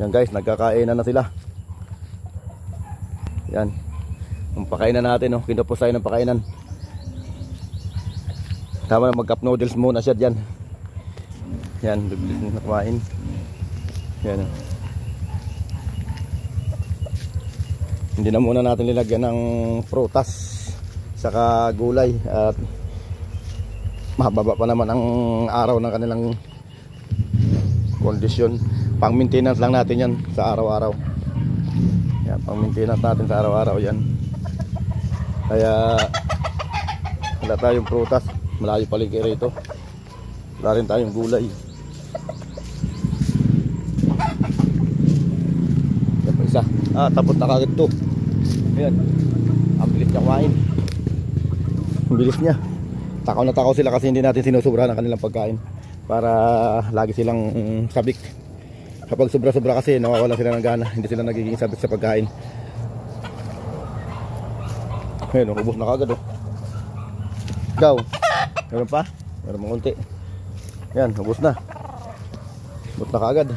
Yan guys, nagkakainan na sila. Yan. Ang pakainan natin, oh. Kinupos tayo ng pakainan. Tama na, mag-cup noodles muna siya dyan. Yan, bibilis na kumain. Yan, oh. Hindi na muna natin nilagyan ng prutas saka gulay. At mahaba pa naman ang araw ng kanilang kondisyon. Pang maintenance lang natin yan sa araw-araw. Yan, pang maintenance natin sa araw-araw yan. Kaya wala tayong prutas, malayo paligid rito. Wala rin tayong gulay. Yan pa isa. Tapos na kagad to. Ayan, ang bilis niya kumain. Ang bilis niya. Takaw na takaw sila kasi hindi natin sinusubra ng kanilang pagkain para lagi silang sabik. Kapag sobra-sobra kasi nawawalan sila ng gana, hindi sila nagiging sabik sa pagkain. Ayun, ubos na kagad, oh. Ikaw, meron pa? Meron mong konti. Yan, ubos na. Ubos na kagad.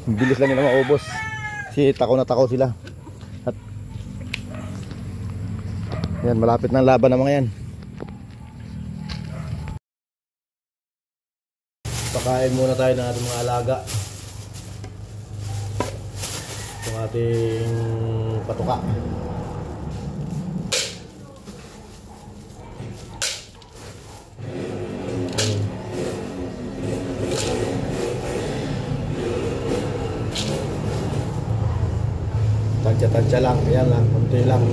Bilis lang nila maubos. Kasi takaw na takaw sila. At yan, malapit na ang laban ng mga yan. Pakain muna tayo ng ating mga alaga. Itong ating patuka. Tansya-tansya lang, yan lang, konti lang.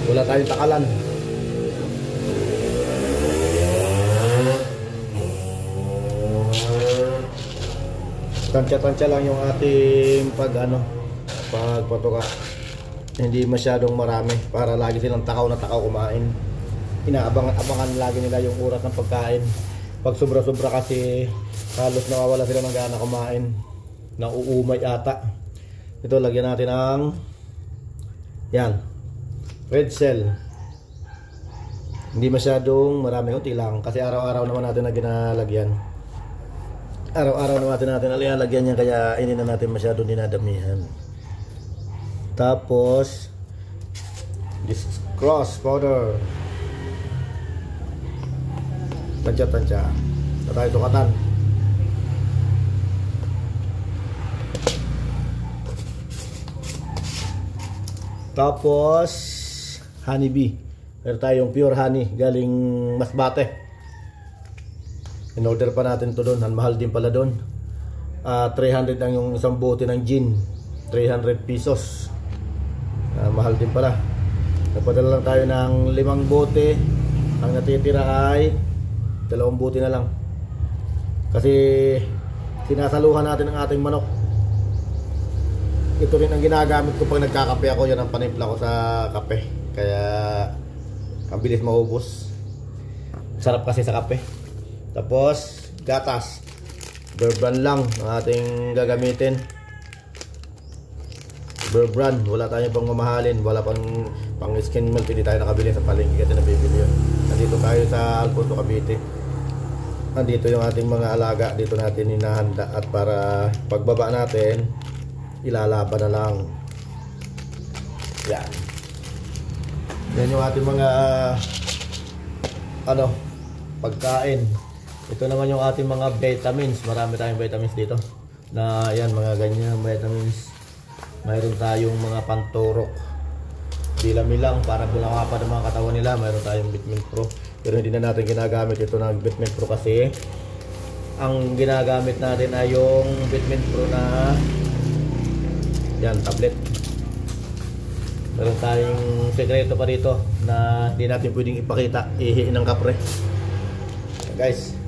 Wala tayong takalan. Tansya-tansya lang yung ating pagpatuka. Hindi masyadong marami para lagi silang takaw na takaw kumain. Inaabangan lagi nila yung oras ng pagkain. Pag sobra-sobra kasi halos nawawala sila ng gana kumain. Nauumay ata. Ito, lagyan natin ng yan, red cell. Hindi masyadong marami, unti lang kasi araw-araw naman natin na ginalagyan. Araw-araw naman natin nalalagyan yan, kaya hindi na natin masyadong dinadamihan. Tapos this cross powder. Tansya-tansya. Sa tayo tukatan. Tapos honey bee. Meron tayong pure honey galing Masbate. In-order pa natin to doon. Ang mahal din pala doon. 300 lang yung isang bote ng gin. 300 pesos. Mahal din pala. Napadala lang tayo ng 5 bote. Ang natitira ay 2 bote na lang. Kasi sinasaluhan natin ang ating manok. Ito rin ang ginagamit ko pag nagkakape ako. Yan ang panimpla ko sa kape. Kaya ang bilis maubos. Sarap kasi sa kape. Tapos gatas. Bear Brand lang ang ating gagamitin. Bear Brand. Wala tayong pang mamahalin. Wala pang skin milk. Hindi tayo nakabili sa palengke kasi nabibili yun. Nandito tayo sa Alfonso, Cavite. Nandito yung ating mga alaga. Dito natin hinahanda. At para pagbaba natin, ilalaban na lang. Yan. Yan yung ating mga pagkain. Ito naman yung ating mga vitamins. Marami tayong vitamins dito. Na yan, mga ganyan vitamins. Mayroon tayong mga panturok. Dilami lang para bulawapan ng mga katawan nila. Mayroon tayong Vitamin Pro. Pero hindi na natin ginagamit ito ng Vitamin Pro kasi ang ginagamit natin ay yung Vitamin Pro na yan, tablet. Meron tayong sekreto pa dito na hindi natin pwedeng ipakita. Ihi ng kapre. Guys,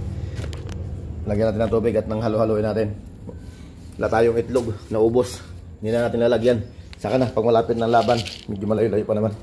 lagyan natin ng tubig at nang halo-haloin natin. Wala tayong itlog na ubos. Hindi na natin lalagyan. Saka na, pag malapit ng laban, medyo malayo-layo pa naman.